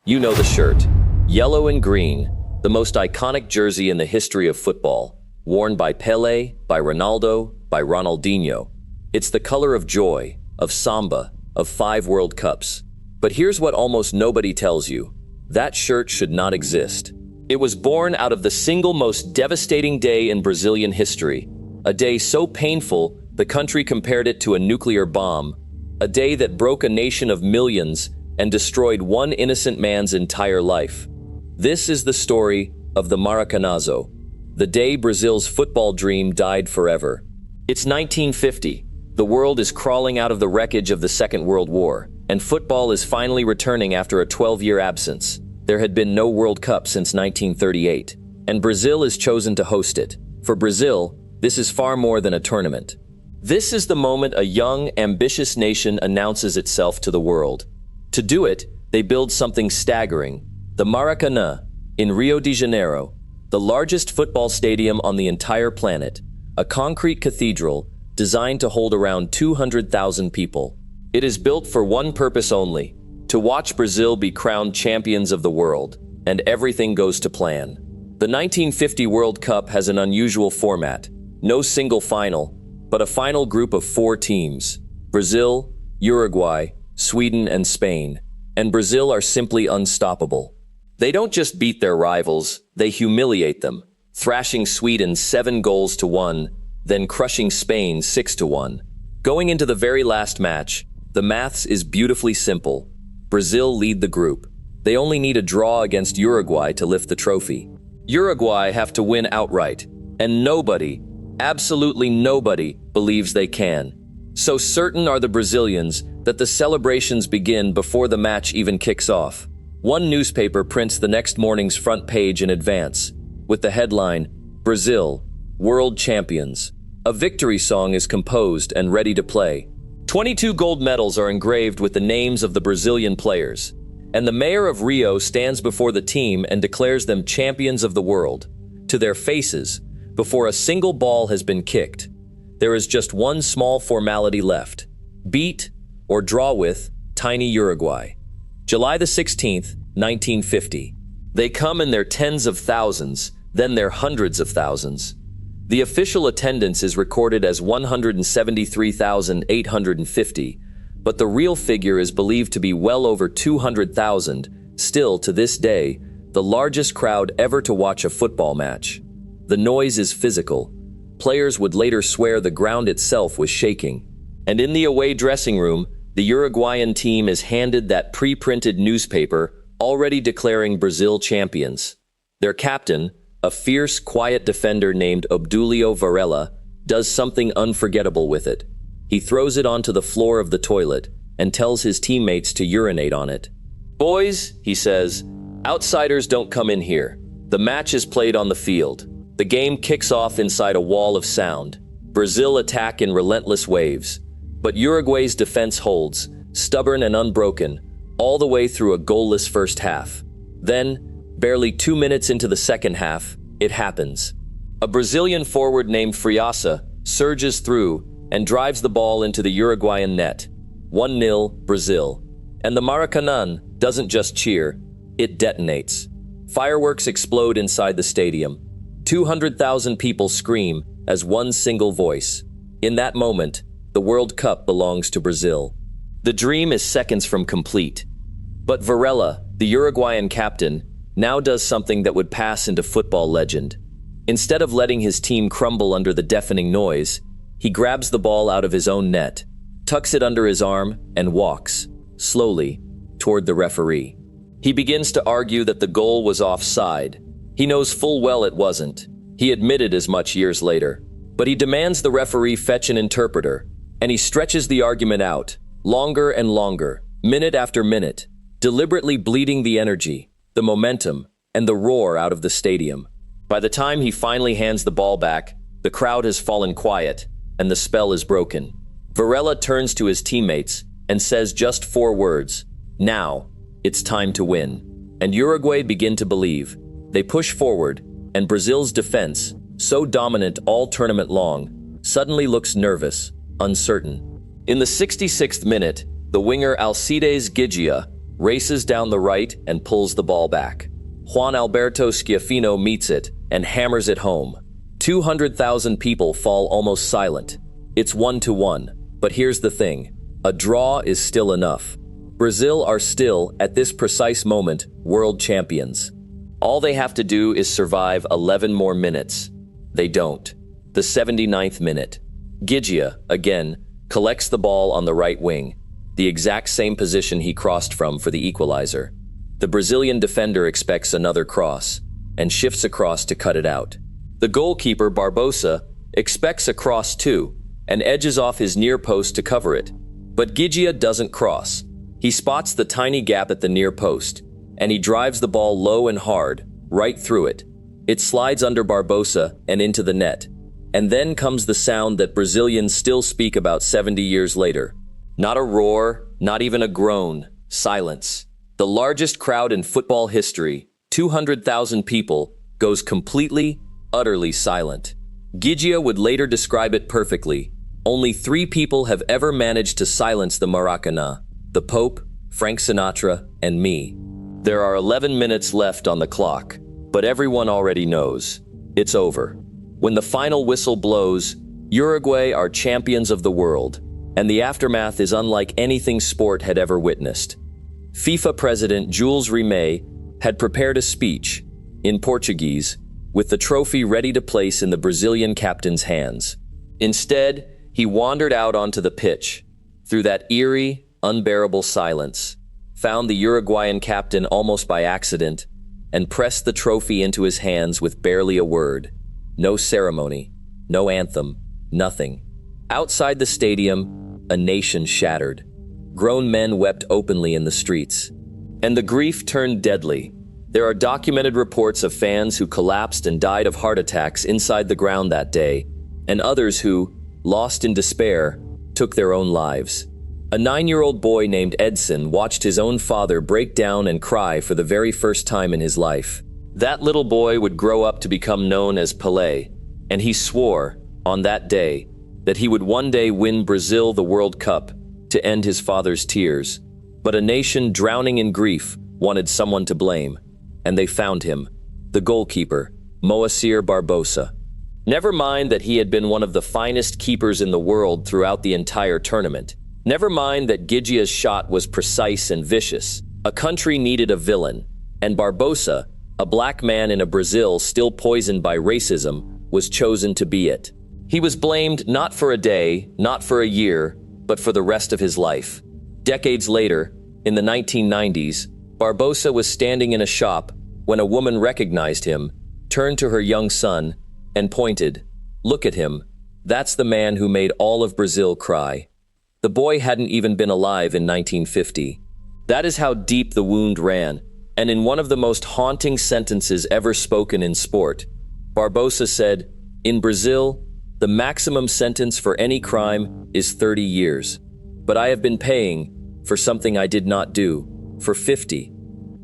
You know the shirt. Yellow and green, the most iconic jersey in the history of football, worn by Pelé, by Ronaldo, by Ronaldinho. It's the color of joy, of samba, of 5 World Cups. But here's what almost nobody tells you. That shirt should not exist. It was born out of the single most devastating day in Brazilian history. A day so painful, the country compared it to a nuclear bomb. A day that broke a nation of millions and destroyed one innocent man's entire life. This is the story of the Maracanazo, the day Brazil's football dream died forever. It's 1950. The world is crawling out of the wreckage of the Second World War, and football is finally returning after a 12-year absence. There had been no World Cup since 1938, and Brazil is chosen to host it. For Brazil, this is far more than a tournament. This is the moment a young, ambitious nation announces itself to the world. To do it, they build something staggering. The Maracanã, in Rio de Janeiro, the largest football stadium on the entire planet, a concrete cathedral designed to hold around 200,000 people. It is built for one purpose only, to watch Brazil be crowned champions of the world, and everything goes to plan. The 1950 World Cup has an unusual format. No single final, but a final group of 4 teams. Brazil, Uruguay, Sweden, and Spain. And Brazil are simply unstoppable. They don't just beat their rivals, they humiliate them, thrashing Sweden 7-1, then crushing Spain 6-1. Going into the very last match, the maths is beautifully simple. Brazil lead the group. They only need a draw against Uruguay to lift the trophy. Uruguay have to win outright, and nobody, absolutely nobody, believes they can. So certain are the Brazilians that the celebrations begin before the match even kicks off. One newspaper prints the next morning's front page in advance, with the headline, "Brazil, World Champions." A victory song is composed and ready to play. 22 gold medals are engraved with the names of the Brazilian players, and the mayor of Rio stands before the team and declares them champions of the world, to their faces, before a single ball has been kicked. There is just one small formality left: beat or draw with tiny Uruguay. July the 16th, 1950. They come in their tens of thousands, then their hundreds of thousands. The official attendance is recorded as 173,850, but the real figure is believed to be well over 200,000, still to this day, the largest crowd ever to watch a football match. The noise is physical. Players would later swear the ground itself was shaking. And in the away dressing room, the Uruguayan team is handed that pre-printed newspaper already declaring Brazil champions. Their captain, a fierce, quiet defender named Obdulio Varela, does something unforgettable with it. He throws it onto the floor of the toilet and tells his teammates to urinate on it. "Boys," he says, "outsiders don't come in here. The match is played on the field." The game kicks off inside a wall of sound. Brazil attack in relentless waves. But Uruguay's defense holds, stubborn and unbroken, all the way through a goalless first half. Then, barely 2 minutes into the second half, it happens. A Brazilian forward named Friaça surges through and drives the ball into the Uruguayan net. 1-0 Brazil. And the Maracanã doesn't just cheer, it detonates. Fireworks explode inside the stadium. 200,000 people scream as one single voice. In that moment, the World Cup belongs to Brazil. The dream is seconds from complete. But Varela, the Uruguayan captain, now does something that would pass into football legend. Instead of letting his team crumble under the deafening noise, he grabs the ball out of his own net, tucks it under his arm, and walks, slowly, toward the referee. He begins to argue that the goal was offside. He knows full well it wasn't. He admitted as much years later. But he demands the referee fetch an interpreter, and he stretches the argument out, longer and longer, minute after minute, deliberately bleeding the energy, the momentum, and the roar out of the stadium. By the time he finally hands the ball back, the crowd has fallen quiet, and the spell is broken. Varela turns to his teammates and says just 4 words: "Now, it's time to win." And Uruguay begin to believe. They push forward, and Brazil's defense, so dominant all tournament long, suddenly looks nervous, uncertain. In the 66th minute, the winger Alcides Ghiggia races down the right and pulls the ball back. Juan Alberto Schiaffino meets it and hammers it home. 200,000 people fall almost silent. It's 1-1, but here's the thing. A draw is still enough. Brazil are still, at this precise moment, world champions. All they have to do is survive 11 more minutes. They don't. The 79th minute. Ghiggia, again, collects the ball on the right wing, the exact same position he crossed from for the equalizer. The Brazilian defender expects another cross and shifts across to cut it out. The goalkeeper, Barbosa, expects a cross too and edges off his near post to cover it. But Ghiggia doesn't cross. He spots the tiny gap at the near post, and he drives the ball low and hard, right through it. It slides under Barbosa and into the net. And then comes the sound that Brazilians still speak about 70 years later. Not a roar, not even a groan, silence. The largest crowd in football history, 200,000 people, goes completely, utterly silent. Ghiggia would later describe it perfectly. Only 3 people have ever managed to silence the Maracanã: the Pope, Frank Sinatra, and me. There are 11 minutes left on the clock, but everyone already knows. It's over. When the final whistle blows, Uruguay are champions of the world, and the aftermath is unlike anything sport had ever witnessed. FIFA President Jules Rimet had prepared a speech, in Portuguese, with the trophy ready to place in the Brazilian captain's hands. Instead, he wandered out onto the pitch, through that eerie, unbearable silence, found the Uruguayan captain almost by accident, and pressed the trophy into his hands with barely a word. No ceremony, no anthem, nothing. Outside the stadium, a nation shattered. Grown men wept openly in the streets. And the grief turned deadly. There are documented reports of fans who collapsed and died of heart attacks inside the ground that day, and others who, lost in despair, took their own lives. A 9-year-old boy named Edson watched his own father break down and cry for the very first time in his life. That little boy would grow up to become known as Pelé, and he swore, on that day, that he would one day win Brazil the World Cup to end his father's tears. But a nation drowning in grief wanted someone to blame, and they found him, the goalkeeper, Moacir Barbosa. Never mind that he had been one of the finest keepers in the world throughout the entire tournament. Never mind that Ghiggia's shot was precise and vicious. A country needed a villain, and Barbosa, a black man in a Brazil still poisoned by racism, was chosen to be it. He was blamed not for a day, not for a year, but for the rest of his life. Decades later, in the 1990s, Barbosa was standing in a shop when a woman recognized him, turned to her young son, and pointed, "Look at him. That's the man who made all of Brazil cry." The boy hadn't even been alive in 1950. That is how deep the wound ran, and in one of the most haunting sentences ever spoken in sport, Barbosa said, "In Brazil, the maximum sentence for any crime is 30 years. But I have been paying, for something I did not do, for 50.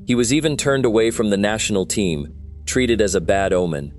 He was even turned away from the national team, treated as a bad omen.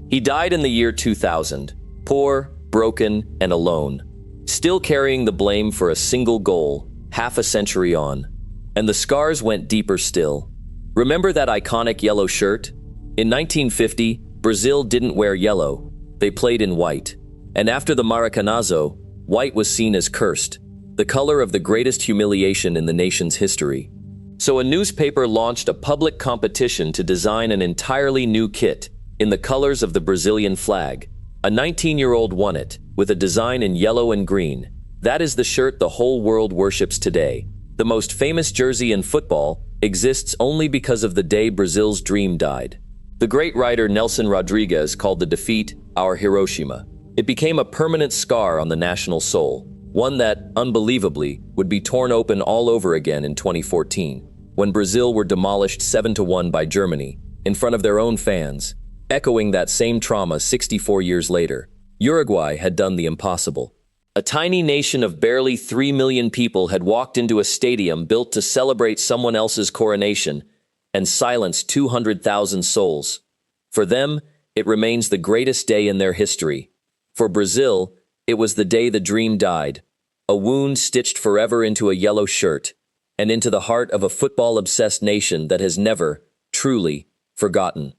He died in the year 2000, poor, broken, and alone, still carrying the blame for a single goal, half a century on. And the scars went deeper still. Remember that iconic yellow shirt? In 1950, Brazil didn't wear yellow. They played in white. And after the Maracanazo, white was seen as cursed, the color of the greatest humiliation in the nation's history. So a newspaper launched a public competition to design an entirely new kit in the colors of the Brazilian flag. A 19-year-old won it, with a design in yellow and green. That is the shirt the whole world worships today. The most famous jersey in football exists only because of the day Brazil's dream died. The great writer Nelson Rodrigues called the defeat our Hiroshima. It became a permanent scar on the national soul, one that, unbelievably, would be torn open all over again in 2014, when Brazil were demolished 7-1 by Germany, in front of their own fans. Echoing that same trauma 64 years later, Uruguay had done the impossible. A tiny nation of barely 3 million people had walked into a stadium built to celebrate someone else's coronation and silenced 200,000 souls. For them, it remains the greatest day in their history. For Brazil, it was the day the dream died, a wound stitched forever into a yellow shirt, and into the heart of a football-obsessed nation that has never, truly, forgotten.